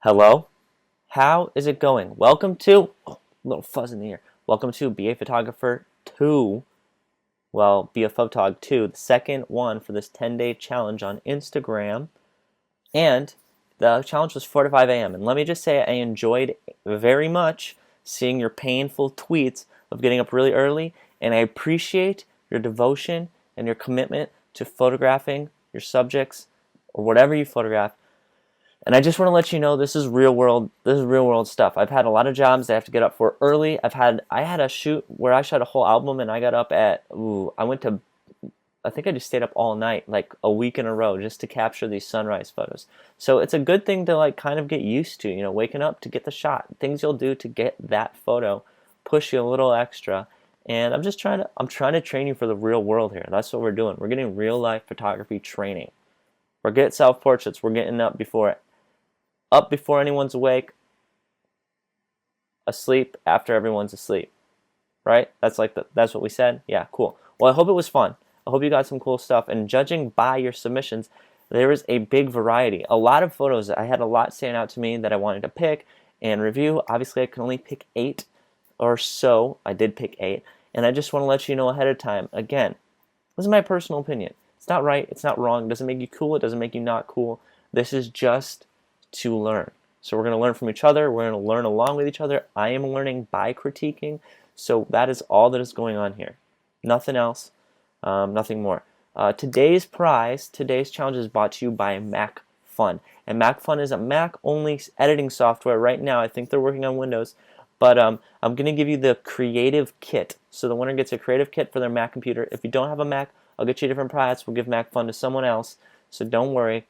Hello, how is it going? Welcome to, little fuzz in the ear. Welcome to Be a Photographer 2. Well, Be a Photog 2, the second one for this 10-day challenge on Instagram. And the challenge was 4 to 5 a.m. And let me just say, I enjoyed very much seeing your painful tweets of getting up really early. And I appreciate your devotion and your commitment to photographing your subjects or whatever you photograph. And I just want to let you know this is real world. This is real world stuff. I've had a lot of jobs that I have to get up for early. I had a shoot where I shot a whole album and I got up at I think I just stayed up all night, like a week in a row, just to capture these sunrise photos. So it's a good thing to like kind of get used to, waking up to get the shot. Things you'll do to get that photo push you a little extra. And I'm trying to train you for the real world here. That's what we're doing. We're getting real life photography training. Forget self-portraits. We're getting up before anyone's awake, asleep after everyone's asleep, right? That's what we said. Yeah, cool. Well, I hope it was fun. I hope you got some cool stuff. And judging by your submissions, there is a big variety. A lot of photos. I had a lot stand out to me that I wanted to pick and review. Obviously, I can only pick 8 or so. I did pick 8, and I just want to let you know ahead of time. Again, this is my personal opinion. It's not right. It's not wrong. It doesn't make you cool. It doesn't make you not cool. This is just to learn. So we're going to learn from each other. We're going to learn along with each other. I am learning by critiquing. So that is all that is going on here. Nothing else. Nothing more. Today's challenge is brought to you by Mac Fun. And Mac Fun is a Mac-only editing software right now. I think they're working on Windows. But I'm going to give you the creative kit. So the winner gets a creative kit for their Mac computer. If you don't have a Mac, I'll get you a different price. We'll give Mac Fun to someone else. So don't worry.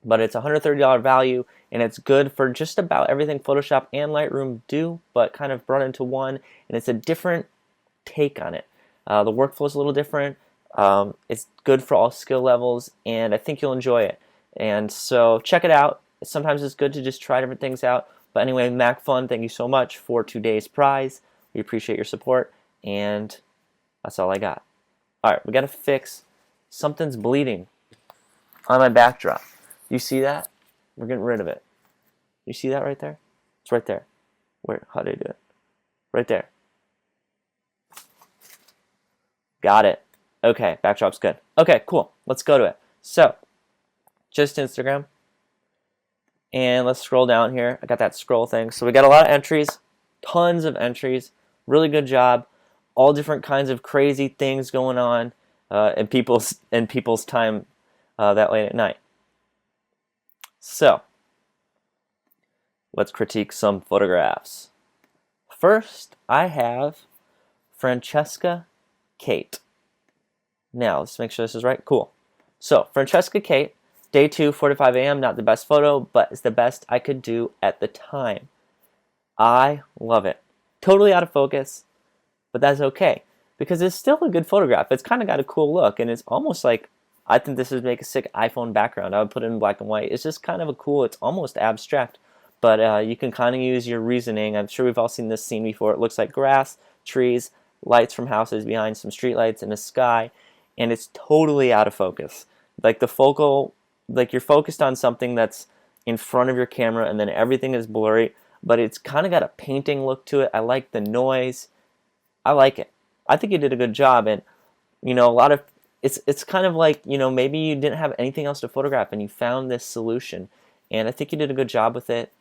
But it's a $130 value, and it's good for just about everything Photoshop and Lightroom do, but kind of brought into one, and it's a different take on it. The workflow is a little different. It's good for all skill levels, and I think you'll enjoy it. And so check it out. Sometimes it's good to just try different things out. But anyway, Mac Fun, thank you so much for today's prize. We appreciate your support, and that's all I got. All right, we got to fix something's bleeding on my backdrop. You see that? We're getting rid of it. You see that right there? It's right there. Where? How did I do it? Right there. Got it. Okay, backdrop's good. Okay, cool. Let's go to it. So, just Instagram. And let's scroll down here. I got that scroll thing. So we got a lot of entries. Tons of entries. Really good job. All different kinds of crazy things going on in people's time that late at night. So, let's critique some photographs. First, I have Francesca Kate. Now, let's make sure this is right. Cool. So, Francesca Kate, day 2, 4 to 5 a.m. Not the best photo, but it's the best I could do at the time. I love it. Totally out of focus, but that's okay because it's still a good photograph. It's kind of got a cool look, and it's almost like I think this would make a sick iPhone background. I would put it in black and white. It's just kind of it's almost abstract, but you can kind of use your reasoning. I'm sure we've all seen this scene before. It looks like grass, trees, lights from houses behind some street lights and a sky, and it's totally out of focus. Like you're focused on something that's in front of your camera, and then everything is blurry, but it's kind of got a painting look to it. I like the noise. I like it. I think you did a good job, and it's kind of like, maybe you didn't have anything else to photograph and you found this solution. And I think you did a good job with it.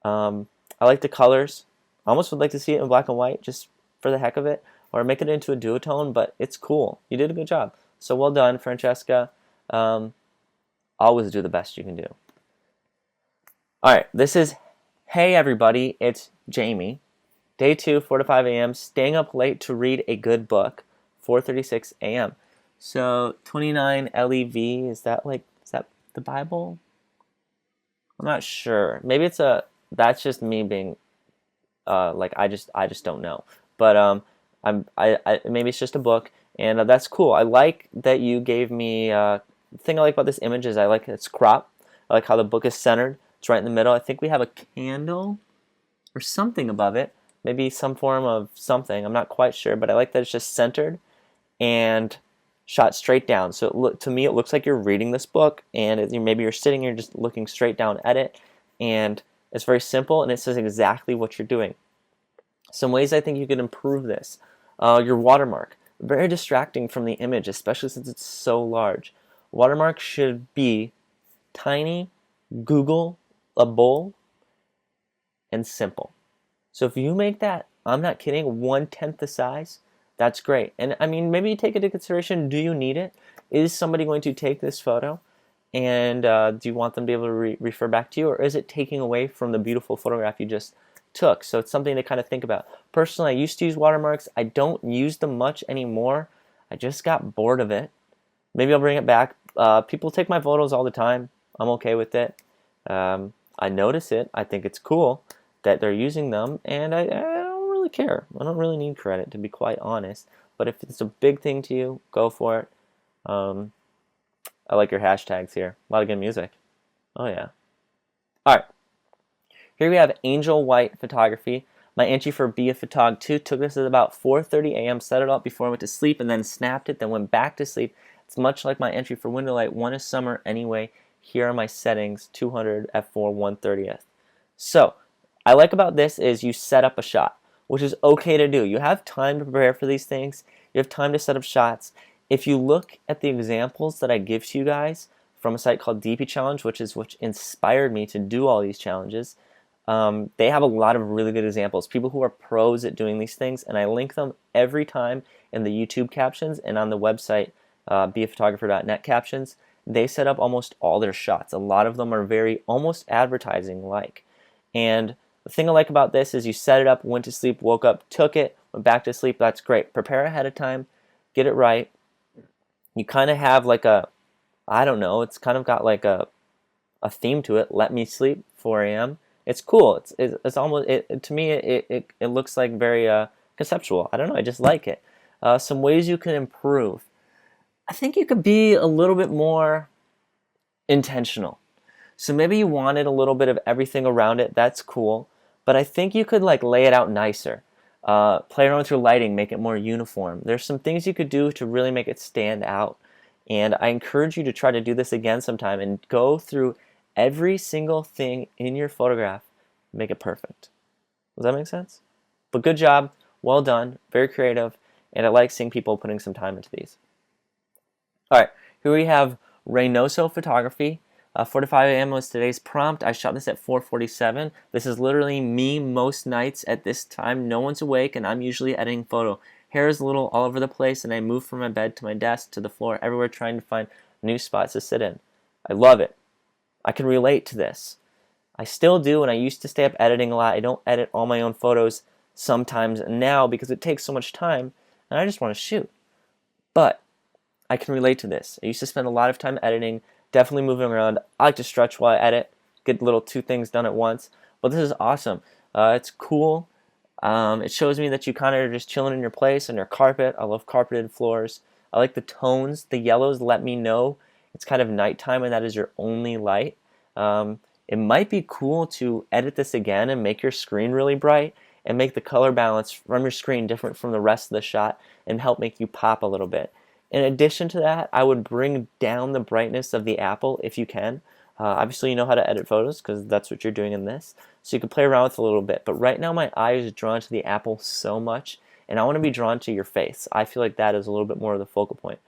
I like the colors. I almost would like to see it in black and white just for the heck of it. Or make it into a duotone, but it's cool. You did a good job. So well done, Francesca. Always do the best you can do. Alright, this is Hey everybody, it's Jamie. Day 2, 4 to 5 a.m. Staying up late to read a good book. 4:36 a.m. So 29 LEV, is that the Bible? I'm not sure. Maybe that's just me being I just don't know. But maybe it's just a book, and that's cool. I like that you gave me the thing I like about this image is I like its crop. I like how the book is centered. It's right in the middle. I think we have a candle or something above it. Maybe some form of something. I'm not quite sure, but I like that it's just centered and shot straight down. So to me, it looks like you're reading this book, and maybe you're sitting here just looking straight down at it, and It's very simple, and it says exactly what you're doing. Some ways I think you could improve this. Your watermark. Very distracting from the image, especially since it's so large. Watermark should be tiny, Googleable, and simple. So if you make that, I'm not kidding, 1/10 the size, that's great. And I mean, maybe you take into consideration, do you need it? Is somebody going to take this photo? And do you want them to be able to refer back to you? Or is it taking away from the beautiful photograph you just took? So it's something to kind of think about. Personally, I used to use watermarks. I don't use them much anymore. I just got bored of it. Maybe I'll bring it back. People take my photos all the time. I'm okay with it. I notice it. I think it's cool that they're using them, and I don't really care. I don't really need credit, to be quite honest. But if it's a big thing to you, go for it. I like your hashtags here. A lot of good music. Oh yeah. All right. Here we have Angel White Photography. My entry for Be a Photog 2 took this at about 4:30 a.m. Set it up before I went to sleep, and then snapped it, then went back to sleep. It's much like my entry for Window Light 1 is summer anyway. Here are my settings, 200 f4 1/30th. So, I like about this is you set up a shot, which is okay to do. You have time to prepare for these things. You have time to set up shots. If you look at the examples that I give to you guys from a site called DP Challenge, which inspired me to do all these challenges, they have a lot of really good examples. People who are pros at doing these things, and I link them every time in the YouTube captions and on the website, beaphotographer.net captions. They set up almost all their shots. A lot of them are very almost advertising-like. And the thing I like about this is you set it up, went to sleep, woke up, took it, went back to sleep. That's great. Prepare ahead of time, get it right. You kind of have like I don't know, it's kind of got like a theme to it. Let me sleep, 4 a.m. It's cool. It's almost, to me, it looks like very conceptual. I don't know, I just like it. Some ways you can improve. I think you could be a little bit more intentional. So maybe you wanted a little bit of everything around it. That's cool. But I think you could like lay it out nicer. Play around with your lighting, make it more uniform. There's some things you could do to really make it stand out. And I encourage you to try to do this again sometime and go through every single thing in your photograph, make it perfect. Does that make sense? But good job, well done, very creative, and I like seeing people putting some time into these. All right, here we have Reynoso Photography. 4:05 a.m. was today's prompt. I shot this at 4:47. This is literally me most nights at this time. No one's awake, and I'm usually editing photo. Hair is a little all over the place, and I move from my bed to my desk to the floor, everywhere trying to find new spots to sit in. I love it. I can relate to this. I still do, and I used to stay up editing a lot. I don't edit all my own photos sometimes now because it takes so much time, and I just want to shoot. But I can relate to this. I used to spend a lot of time editing, definitely moving around. I like to stretch while I edit, get little two things done at once. But this is awesome. It's cool. It shows me that you kind of are just chilling in your place on your carpet. I love carpeted floors. I like the tones. The yellows let me know it's kind of nighttime and that is your only light. It might be cool to edit this again and make your screen really bright and make the color balance from your screen different from the rest of the shot and help make you pop a little bit. In addition to that, I would bring down the brightness of the apple if you can. Obviously, you know how to edit photos because that's what you're doing in this. So you can play around with it a little bit. But right now, my eye is drawn to the apple so much, and I want to be drawn to your face. I feel like that is a little bit more of the focal point.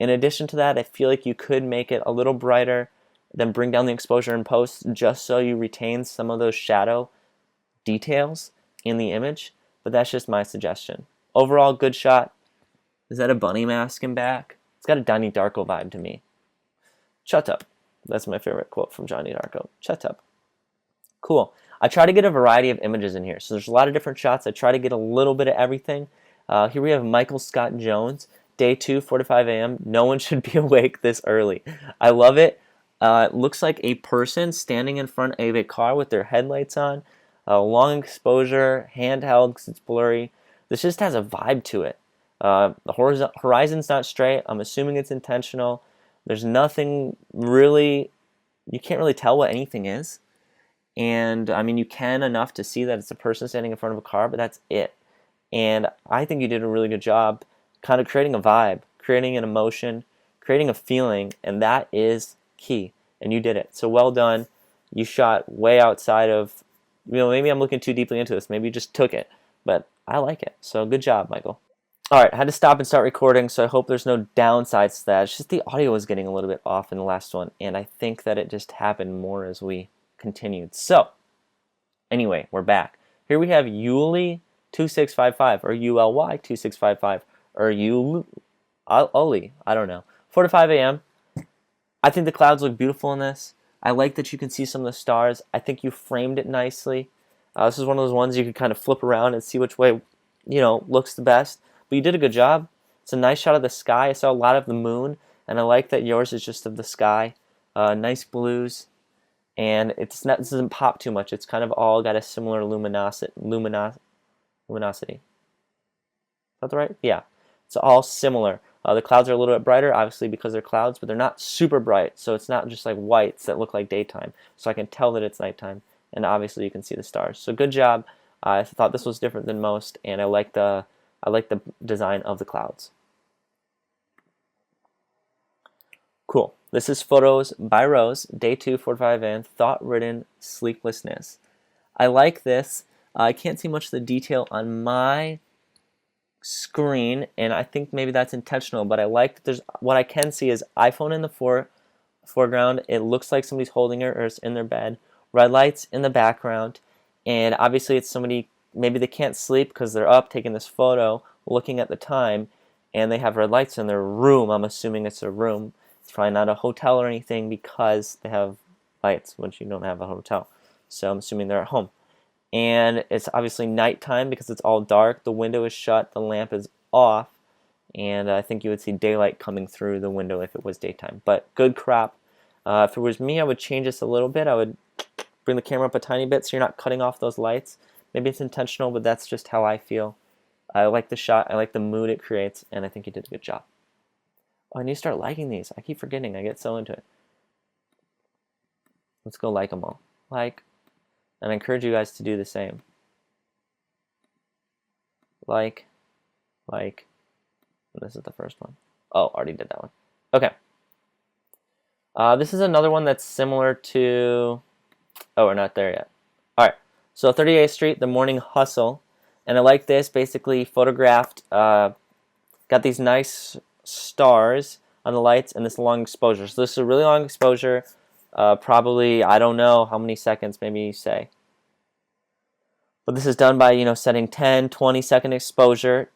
In addition to that, I feel like you could make it a little brighter, then bring down the exposure in post just so you retain some of those shadow details in the image. But that's just my suggestion. Overall, good shot. Is that a bunny mask in back? It's got a Donnie Darko vibe to me. Shut up. That's my favorite quote from Johnny Darko. Shut up. Cool. I try to get a variety of images in here. So there's a lot of different shots. I try to get a little bit of everything. Here we have Michael Scott Jones. Day 2, 4:05 a.m. No one should be awake this early. I love it. It looks like a person standing in front of a car with their headlights on. Long exposure, handheld because it's blurry. This just has a vibe to it. The horizon's not straight. I'm assuming it's intentional. There's nothing really, you can't really tell what anything is. And I mean, you can enough to see that it's a person standing in front of a car, but that's it. And I think you did a really good job kind of creating a vibe, creating an emotion, creating a feeling, and that is key. And you did it. So well done. you shot way outside of, maybe I'm looking too deeply into this. Maybe you just took it, but I like it. So good job, Michael. All right, I had to stop and start recording, so I hope there's no downsides to that. It's just the audio was getting a little bit off in the last one, and I think that it just happened more as we continued. So, anyway, we're back. Here we have Yuli 2655, or ULY 2655, or Uli, I don't know. 4 to 5 a.m. I think the clouds look beautiful in this. I like that you can see some of the stars. I think you framed it nicely. This is one of those ones you can kind of flip around and see which way, looks the best. But you did a good job. It's a nice shot of the sky. I saw a lot of the moon, and I like that yours is just of the sky. Nice blues, and it doesn't pop too much. It's kind of all got a similar luminosity. Is that right? Yeah. It's all similar. The clouds are a little bit brighter, obviously because they're clouds, but they're not super bright, so it's not just like whites that look like daytime. So I can tell that it's nighttime, and obviously you can see the stars. So good job. I thought this was different than most, and I like the design of the clouds. Cool. This is Photos by Rose, Day 2, 45 and Thought-Ridden Sleeplessness. I like this. I can't see much of the detail on my screen, and I think maybe that's intentional, but I like that what I can see is iPhone in the foreground. It looks like somebody's holding it or it's in their bed. Red lights in the background, and obviously it's somebody, maybe they can't sleep because they're up taking this photo, looking at the time, and they have red lights in their room. I'm assuming it's a room. It's probably not a hotel or anything because they have lights, which you don't have a hotel. So I'm assuming they're at home. And it's obviously nighttime because it's all dark. The window is shut, the lamp is off, and I think you would see daylight coming through the window if it was daytime. But good crop. If it was me, I would change this a little bit. I would bring the camera up a tiny bit so you're not cutting off those lights. Maybe it's intentional, but that's just how I feel. I like the shot, I like the mood it creates, and I think you did a good job. Oh, I need to start liking these. I keep forgetting. I get so into it. Let's go like them all. Like. And I encourage you guys to do the same. Like. This is the first one. Oh, already did that one. Okay. This is another one that's similar to... Oh, we're not there yet. Alright. So 38th Street, The Morning Hustle. And I like this. Basically photographed... got these nice stars on the lights and this long exposure. So this is a really long exposure. Probably, I don't know how many seconds, maybe you say. But this is done by, setting 10, 20 second exposure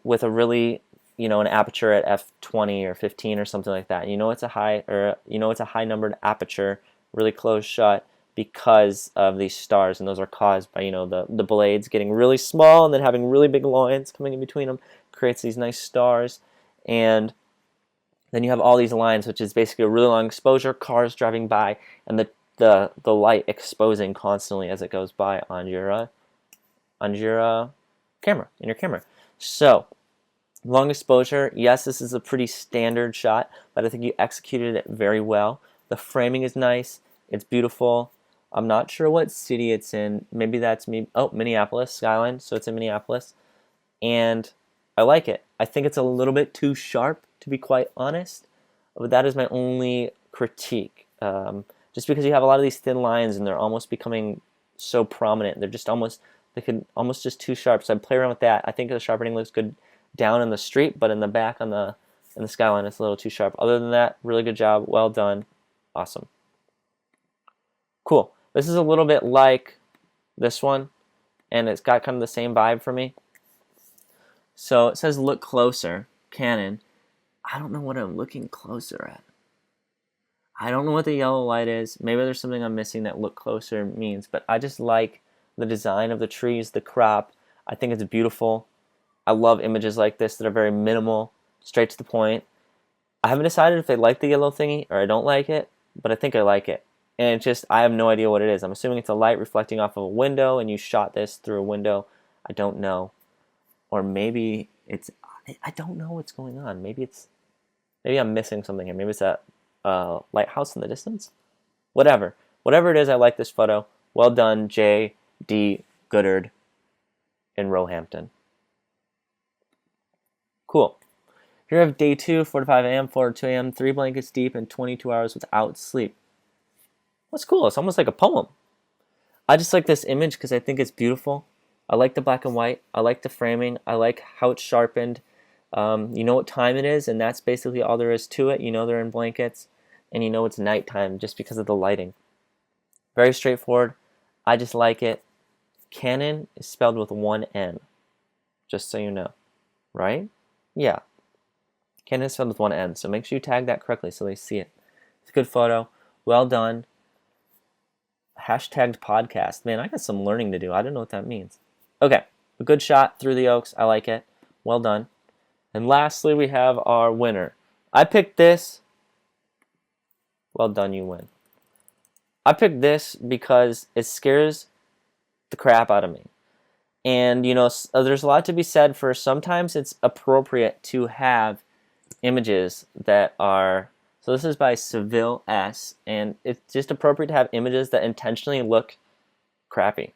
with a really, an aperture at f20 or 15 or something like that. It's a high numbered aperture, really close shot because of these stars, and those are caused by, the blades getting really small and then having really big lines coming in between them creates these nice stars. And then you have all these lines, which is basically a really long exposure, cars driving by, and the light exposing constantly as it goes by on your camera. So, long exposure. Yes, this is a pretty standard shot, but I think you executed it very well. The framing is nice. It's beautiful. I'm not sure what city it's in. Maybe that's Minneapolis skyline. So it's in Minneapolis, and I like it. I think it's a little bit too sharp, to be quite honest, but that is my only critique. Just because you have a lot of these thin lines and they're almost becoming so prominent, they could almost just too sharp. So I'd play around with that. I think the sharpening looks good down in the street, but in the back in the skyline, it's a little too sharp. Other than that, really good job. Well done. Awesome. Cool. This is a little bit like this one, and it's got kind of the same vibe for me. So it says look closer, Canon. I don't know what I'm looking closer at. I don't know what the yellow light is. Maybe there's something I'm missing that look closer means, but I just like the design of the trees, the crop. I think it's beautiful. I love images like this that are very minimal, straight to the point. I haven't decided if I like the yellow thingy or I don't like it, but I think I like it. And it's just, I have no idea what it is. I'm assuming it's a light reflecting off of a window and you shot this through a window. I don't know. Or maybe it's, I don't know what's going on. Maybe I'm missing something here. Maybe it's that lighthouse in the distance. Whatever it is, I like this photo. Well done, J.D. Goodard in Roehampton. Cool. Here I have day 2, 4 to 5 a.m., 4 to 2 a.m., 3 blankets deep, and 22 hours without sleep. What's cool? It's almost like a poem. I just like this image because I think it's beautiful. I like the black and white. I like the framing. I like how it's sharpened. You know what time it is, and that's basically all there is to it. You know they're in blankets, and you know it's nighttime just because of the lighting. Very straightforward. I just like it. Canon is spelled with one N, just so you know. Right? Yeah. Canon is spelled with one N, so make sure you tag that correctly so they see it. It's a good photo. Well done. Hashtagged podcast. Man, I got some learning to do. I don't know what that means. Okay, a good shot through the oaks. I like it. Well done. And lastly, we have our winner. I picked this. Well done, you win. I picked this because it scares the crap out of me. And, you know, there's a lot to be said for sometimes it's appropriate to have images that are... So this is by Seville S. And it's just appropriate to have images that intentionally look crappy.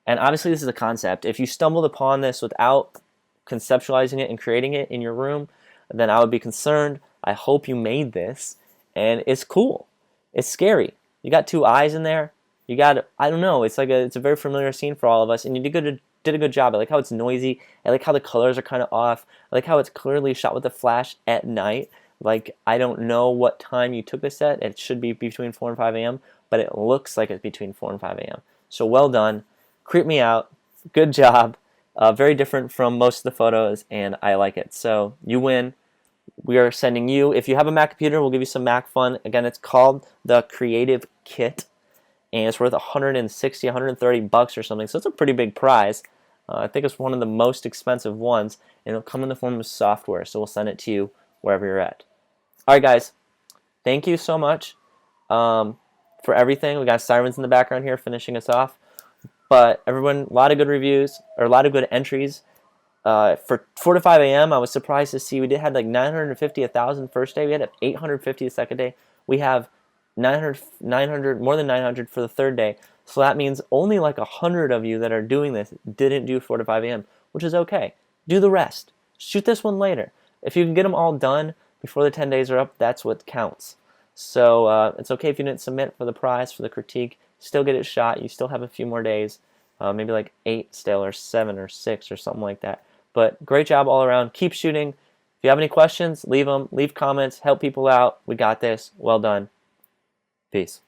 And obviously this is a concept. If you stumbled upon this without conceptualizing it and creating it in your room, then I would be concerned. I hope you made this. And it's cool. It's scary. You got two eyes in there. You got, I don't know, it's a very familiar scene for all of us, and you did a good job. I like how it's noisy. I like how the colors are kind of off. I like how it's clearly shot with a flash at night. Like, I don't know what time you took this at. It should be between 4 and 5 a.m., but it looks like it's between 4 and 5 a.m. So well done. Creep me out. Good job. Very different from most of the photos, and I like it. So you win. We are sending you, if you have a Mac computer, we'll give you some Mac fun. Again, it's called the Creative Kit, and it's worth 160, 130 bucks or something. So it's a pretty big prize. I think it's one of the most expensive ones, and it'll come in the form of software. So we'll send it to you wherever you're at. All right, guys. Thank you so much for everything. We got sirens in the background here finishing us off. But everyone, a lot of good reviews, or a lot of good entries. For 4 to 5 a.m., I was surprised to see we had like 950, 1,000 first day. We had 850 the second day. We have 900, more than 900 for the third day. So that means only like 100 of you that are doing this didn't do 4 to 5 a.m., which is okay. Do the rest. Shoot this one later. If you can get them all done before the 10 days are up, that's what counts. So it's okay if you didn't submit for the prize, for the critique. Still get it shot. You still have a few more days. Maybe like 8 still, or 7 or 6 or something like that. But great job all around. Keep shooting. If you have any questions, leave them. Leave comments. Help people out. We got this. Well done. Peace.